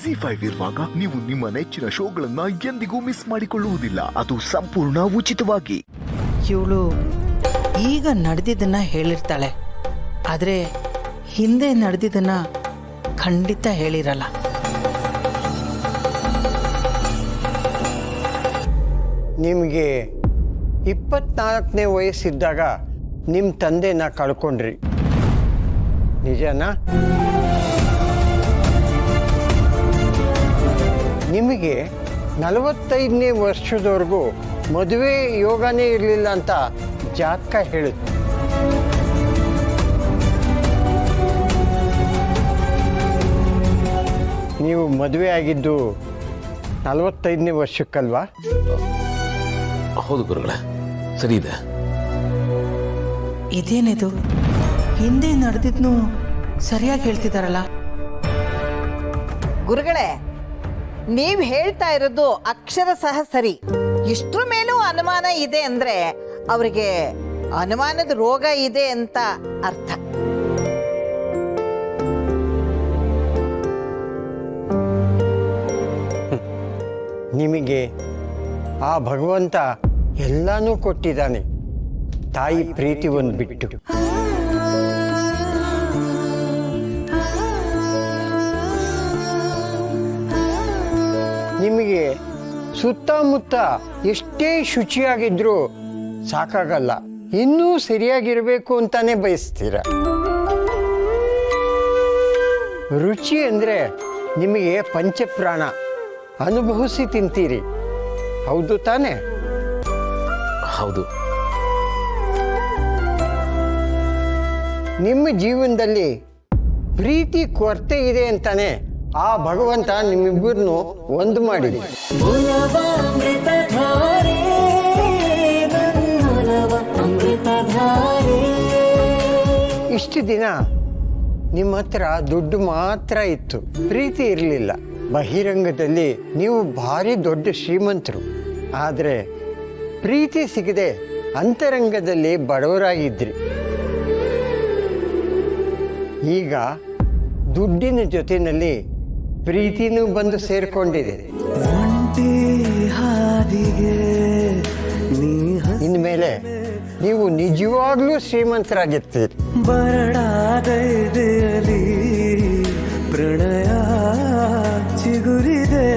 ZEE5 ಇರುವಾಗ ನೀವು ನಿಮ್ಮ ನೆಚ್ಚಿನ ಶೋಗಳನ್ನ ಎಂದಿಗೂ ಮಿಸ್ ಮಾಡಿಕೊಳ್ಳುವುದಿಲ್ಲ. ಅದು ಸಂಪೂರ್ಣ ಉಚಿತವಾಗಿ. ಇವಳು ಈಗ ನಡೆದಿದ್ದನ್ನ ಹೇಳಿರ್ತಾಳೆ, ಆದರೆ ಹಿಂದೆ ನಡೆದಿದ್ದನ್ನ ಖಂಡಿತ ಹೇಳಿರಲ್ಲ. ನಿಮಗೆ 24ನೇ ವಯಸ್ಸಿದ್ದಾಗ ನಿಮ್ಮ ತಂದೆನ ಕಳ್ಕೊಂಡ್ರಿ, ನಿಜನಾ? ನಿಮಗೆ 45ನೇ ವರ್ಷದವರೆಗೂ ಮದುವೆ ಯೋಗನೇ ಇರಲಿಲ್ಲ ಅಂತ ಜಾತಕ ಹೇಳುತ್ತೆ. ನೀವು ಮದುವೆ ಆಗಿದ್ದು 45ನೇ ವರ್ಷಕ್ಕಲ್ವಾ? ಹೌದು ಗುರುಗಳೇ, ಸರಿ ಇದೆ. ಇದೇನಿದು, ಹಿಂದೆ ನಡೆದಿದ್ನು ಸರಿಯಾಗಿ ಹೇಳ್ತಿದಾರಲ್ಲ. ಗುರುಗಳೇ, ನೀವ್ ಹೇಳ್ತಾ ಇರೋದು ಅಕ್ಷರ ಸಹ ಸರಿ. ಇಷ್ಟ್ರ ಮೇಲೂ ಅನುಮಾನ ಇದೆ ಅಂದ್ರೆ ಅವರಿಗೆ ಅನುಮಾನದ ರೋಗ ಇದೆ ಅಂತ ಅರ್ಥ. ನಿಮಗೆ ಆ ಭಗವಂತ ಎಲ್ಲಾನು ಕೊಟ್ಟಿದ್ದಾನೆ, ತಾಯಿ ಪ್ರೀತಿ ಒಂದು ಬಿಟ್ಟು. ನಿಮಗೆ ಸುತ್ತಮುತ್ತ ಎಷ್ಟೇ ಶುಚಿಯಾಗಿದ್ರೂ ಸಾಕಾಗಲ್ಲ, ಇನ್ನೂ ಸರಿಯಾಗಿರ್ಬೇಕು ಅಂತಾನೆ ಬಯಸ್ತೀರ. ರುಚಿ ಅಂದ್ರೆ ನಿಮಗೆ ಪಂಚಪ್ರಾಣ, ಅನುಭವಿಸಿ ತಿಂತೀರಿ, ಹೌದು ತಾನೆ? ಹೌದು. ನಿಮ್ಮ ಜೀವನದಲ್ಲಿ ಪ್ರೀತಿ ಕೊರತೆ ಇದೆ ಅಂತಾನೆ ಆ ಭಗವಂತ ನಿಮ್ಮಿಬ್ಬರನ್ನು ಒಂದು ಮಾಡಿ. ಇಷ್ಟು ದಿನ ನಿಮ್ಮ ಹತ್ರ ದುಡ್ಡು ಮಾತ್ರ ಇತ್ತು, ಪ್ರೀತಿ ಇರಲಿಲ್ಲ. ಬಹಿರಂಗದಲ್ಲಿ ನೀವು ಭಾರಿ ದೊಡ್ಡ ಶ್ರೀಮಂತರು, ಆದರೆ ಪ್ರೀತಿ ಸಿಗದೆ ಅಂತರಂಗದಲ್ಲಿ ಬಡವರಾಗಿದ್ರಿ. ಈಗ ದುಡ್ಡಿನ ಜೊತೆಯಲ್ಲಿ ಪ್ರೀತಿನೂ ಬಂದು ಸೇರಿಕೊಂಡಿದೆ. ಇನ್ಮೇಲೆ ನೀವು ನಿಜವಾಗ್ಲೂ ಶ್ರೀಮಂತರಾಗಿರ್ತೀರಿ. ಬರಡಾಗೈದೆಯಲಿ ಪ್ರಣಯ ಚಿಗುರಿದೆ.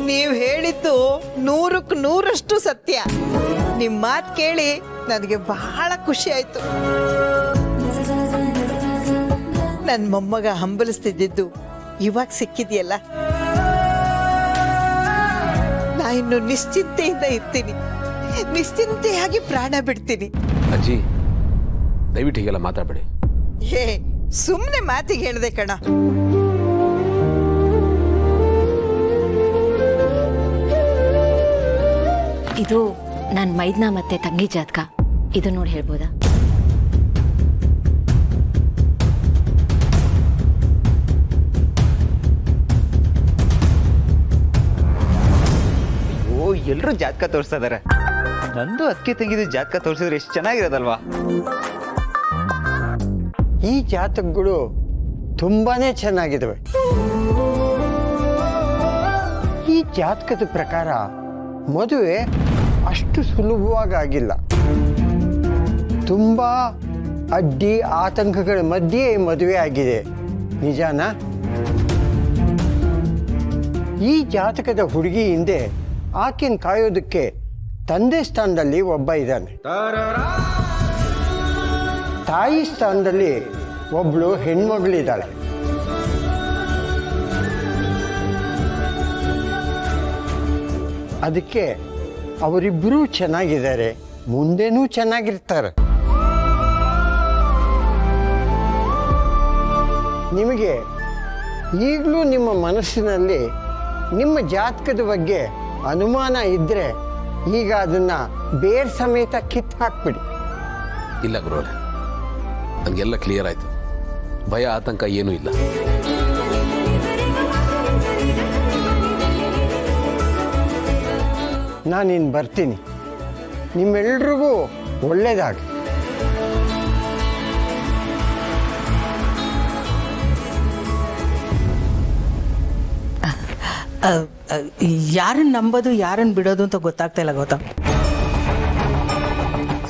ನೀವು ಹೇಳಿದ್ದು 100ಕ್ಕೆ 100ರಷ್ಟು ಸತ್ಯ. ನಿಮ್ಮ ಮಾತು ಕೇಳಿ ನನಗೆ ಬಹಳ ಖುಷಿ ಆಯ್ತು. ನನ್ನ ಮೊಮ್ಮಗ ಹಂಬಲಿಸ್ತಿದ್ದು ಇವಾಗ ಸಿಕ್ಕಿದೆಯಲ್ಲ, ನಾ ಇನ್ನು ನಿಶ್ಚಿಂತೆಯಿಂದ ಇರ್ತೀನಿ, ನಿಶ್ಚಿಂತೆಯಾಗಿ ಪ್ರಾಣ ಬಿಡ್ತೀನಿ. ಅಜ್ಜಿ, ದಯವಿಟ್ಟು ಹೀಗೆಲ್ಲ ಮಾತಾಡಬೇಡಿ. ಏ, ಸುಮ್ಮನೆ ಮಾತಿಗೆ ಹೇಳಿದೆ ಕಣ. ಇದು ನನ್ನ ಮೈದ್ನ ಮತ್ತೆ ತಂಗಿ ಜಾತಕ. ಇದು ನೋಡಿ ಹೇಳ್ಬೋದಾ? ಅಯ್ಯೋ, ಎಲ್ಲರೂ ಜಾತಕ ತೋರಿಸ್ತಾ ಇದಾರೆ. ನಂದು ಅದಕ್ಕೆ ತಂಗಿದ್ದು ಜಾತಕ ತೋರಿಸಿದ್ರೆ ಎಷ್ಟು ಚೆನ್ನಾಗಿರೋದಲ್ವಾ? ಈ ಜಾತಕಗಳು ತುಂಬಾನೇ ಚೆನ್ನಾಗಿದ್ದಾವೆ. ಈ ಜಾತಕದ ಪ್ರಕಾರ ಮದುವೆ ಅಷ್ಟು ಸುಲಭವಾಗಿ ಆಗಿಲ್ಲ. ತುಂಬಾ ಅಡ್ಡಿ ಆತಂಕಗಳ ಮಧ್ಯೆ ಮದುವೆ ಆಗಿದೆ, ನಿಜಾನಾ? ಈ ಜಾತಕದ ಹುಡುಗಿ ಹಿಂದೆ ಆಕೆನ ಕಾಯೋದಕ್ಕೆ ತಂದೆ ಸ್ಥಾನದಲ್ಲಿ ಒಬ್ಬ ಇದ್ದಾನೆ, ತಾಯಿ ಸ್ಥಾನದಲ್ಲಿ ಒಬ್ಳು ಹೆಣ್ಮಗಳಿದ್ದಾಳೆ. ಅದಕ್ಕೆ ಅವರಿಬ್ಬರೂ ಚೆನ್ನಾಗಿದ್ದಾರೆ, ಮುಂದೆನೂ ಚೆನ್ನಾಗಿರ್ತಾರೆ. ನಿಮಗೆ ಈಗಲೂ ನಿಮ್ಮ ಮನಸ್ಸಿನಲ್ಲಿ ನಿಮ್ಮ ಜಾತಕದ ಬಗ್ಗೆ ಅನುಮಾನ ಇದ್ದರೆ ಈಗ ಅದನ್ನು ಬೇರೆ ಸಮೇತ ಕಿತ್ತು ಹಾಕ್ಬಿಡಿ. ಇಲ್ಲ ಗುರುಗಳೇ, ನನಗೆಲ್ಲ ಕ್ಲಿಯರ್ ಆಯಿತು. ಭಯ ಆತಂಕ ಏನೂ ಇಲ್ಲ. ನಾನಿನ್ನು ಬರ್ತೀನಿ. ನಿಮ್ಮೆಲ್ರಿಗೂ ಒಳ್ಳೆಯದಾಗಲಿ. ಯಾರನ್ನು ನಂಬೋದು ಯಾರನ್ನು ಬಿಡೋದು ಅಂತ ಗೊತ್ತಾಗ್ತಾ ಇಲ್ಲ ಗೌತಮ್.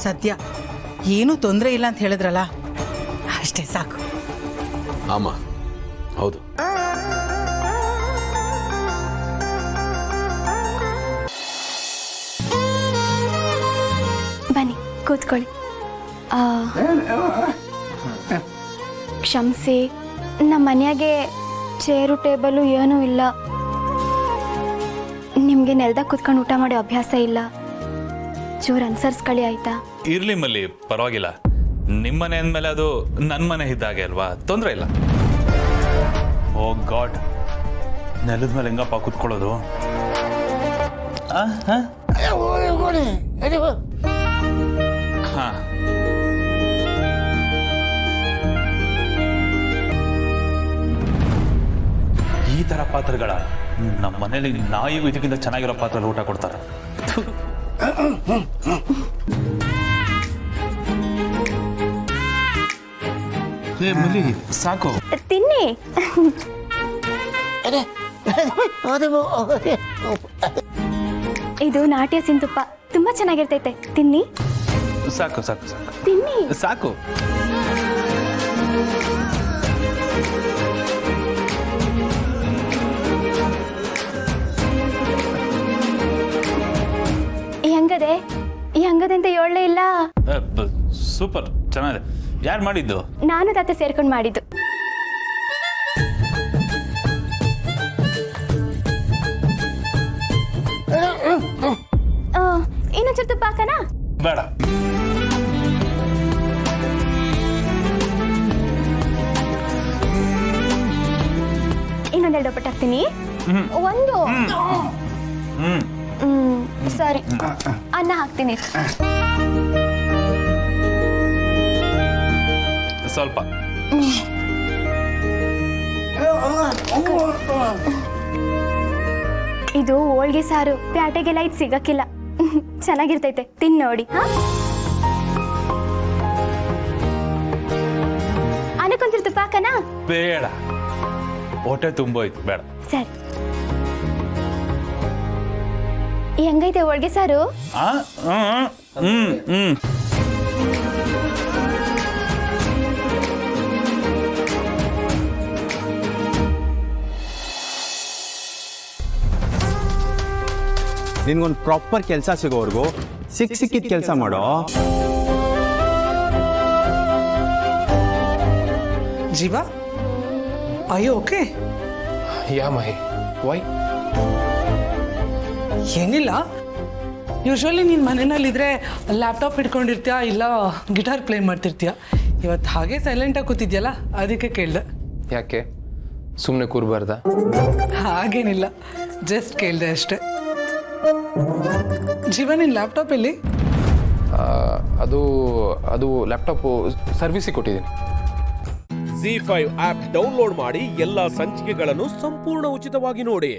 ಸದ್ಯ ಏನೂ ತೊಂದರೆ ಇಲ್ಲ ಅಂತ ಹೇಳಿದ್ರಲ್ಲ, ಅಷ್ಟೇ ಸಾಕು. ಅಮ್ಮ ಹೌದು. ಬನ್ನಿ ಕೂತ್ಕೊಳ್ಳಿ. ಕ್ಷಮಿಸಿ, ನಮ್ಮ ಮನೆಯಾಗೆ ಚೇರು ಟೇಬಲು ಏನೂ ಇಲ್ಲ. ನಿಮಗೆ ನೆಲದಾಗ ಕೂತ್ಕೊಂಡು ಊಟ ಮಾಡೋ ಅಭ್ಯಾಸ ಇಲ್ಲ. ಚೂರು ಅನ್ಸರ್ಸ್ಕೊಳ್ಳಿ ಆಯ್ತಾ? ಇರ್ಲಿ ಮಲ್ಲಿ, ಪರವಾಗಿಲ್ಲ. ನಿಮ್ಮ ಮನೆ ಅಂದಮೇಲೆ ಅದು ನನ್ನ ಮನೆ ಇದ್ದಾಗೆ ಅಲ್ವಾ, ತೊಂದರೆ ಇಲ್ಲ. ಓ ಗಾಡ್, ನೆಲದ ಮೇಲೆ ಹೆಂಗಪ್ಪ ಕೂತ್ಕೊಳ್ಳೋದು? ಹಾ, ಈ ತರ ಪಾತ್ರಗಳ ನಮ್ಮ ಮನೇಲಿ ನಾಯಿಗೂ ಇದಕ್ಕಿಂತ ಚೆನ್ನಾಗಿರೋ ಪಾತ್ರೆ ಊಟ ಕೊಡ್ತಾರೆ. ಸಾಕು, ತಿನ್ನಿ. ಇದು ನಾಟಿ ಹಸಿನ ತುಪ್ಪ, ತುಂಬಾ ಚೆನ್ನಾಗಿರ್ತೈತೆ. ತಿನ್ನಿ. ಸಾಕು ಸಾಕು ಸಾಕು ತಿನ್ನಿ. ಸಾಕು. ಹೆಂಗದೆ ಹೆಂಗದೆ ಅಂತ ಹೇಳಲೇ ಇಲ್ಲ. ಸೂಪರ್, ಚೆನ್ನಾಗಿದೆ. ಯಾರು ಮಾಡಿದ್ದು? ನಾನು ತಾತ ಸೇರ್ಕೊಂಡು ಮಾಡಿದ್ದು. ಇನ್ನೊಂಚೂರು ತುಪ್ಪ ಹಾಕನಾ? ಬೇಡ. ಇನ್ನೊಂದೆರಡು ಒಪ್ಪಟ್ಟು ಹಾಕ್ತೀನಿ. ಒಂದು. ಸರಿ, ಅನ್ನ ಹಾಕ್ತೀನಿ. ಸ್ವಲ್ಪ. ಇದು ಹೋಳ್ಗೆ ಸಾರು, ಪ್ಯಾಟೆಗೆಲ್ಲ ಇದು ಸಿಗಕ್ಕಿಲ್ಲ. ಚೆನ್ನಾಗಿರ್ತೈತೆ, ತಿನ್ ನೋಡಿ. ಅನ್ನಕ್ಕೊಂಚೂರು ತುಪ್ಪ ಹಾಕನಾ? ಬೇಡ, ಹೊಟ್ಟೆ ತುಂಬೋಯ್ತು, ಬೇಡ. ಸರಿ. ಹೆಂಗೈತೆ ಹೋಳ್ಗೆ ಸಾರು? ನಿನ್ಗೊಂದು ಪ್ರಾಪರ್ ಕೆಲಸ ಸಿಗೋವರೆಗೂ ಸಿಕ್ಕಿದ ಕೆಲಸ ಮಾಡೋ. ಜೀವ, ಅಯ್ಯೋ ಓಕೆ. ಯಾ ಮಹಿ, ವೈ? ಏನಿಲ್ಲ, ಯೂಶ್ವಲಿ ನೀನು ಮನೆಯಲ್ಲಿದ್ದರೆ ಲ್ಯಾಪ್ಟಾಪ್ ಹಿಡ್ಕೊಂಡಿರ್ತೀಯ, ಇಲ್ಲ ಗಿಟಾರ್ ಪ್ಲೇ ಮಾಡ್ತಿರ್ತೀಯ. ಇವತ್ತು ಹಾಗೆ ಸೈಲೆಂಟಾಗಿ ಕೂತಿದ್ಯಲ್ಲ, ಅದಕ್ಕೆ ಕೇಳಿದೆ. ಯಾಕೆ ಸುಮ್ಮನೆ ಕೂರ್ಬಾರ್ದ? ಹಾಗೇನಿಲ್ಲ, ಜಸ್ಟ್ ಕೇಳಿದೆ ಅಷ್ಟೆ. ಜೀವ, ನಿನ್ನ ಲ್ಯಾಪ್ಟಾಪ್ ಎಲ್ಲಿ? ಅದು ಲ್ಯಾಪ್ಟಾಪು ಸರ್ವಿಸಿಗೆ ಕೊಟ್ಟಿದ್ದೀನಿ. ZEE5 ಆಪ್ ಡೌನ್ಲೋಡ್ ಮಾಡಿ ಎಲ್ಲಾ ಸಂಚಿಕೆಗಳನ್ನು ಸಂಪೂರ್ಣ ಉಚಿತವಾಗಿ ನೋಡಿ.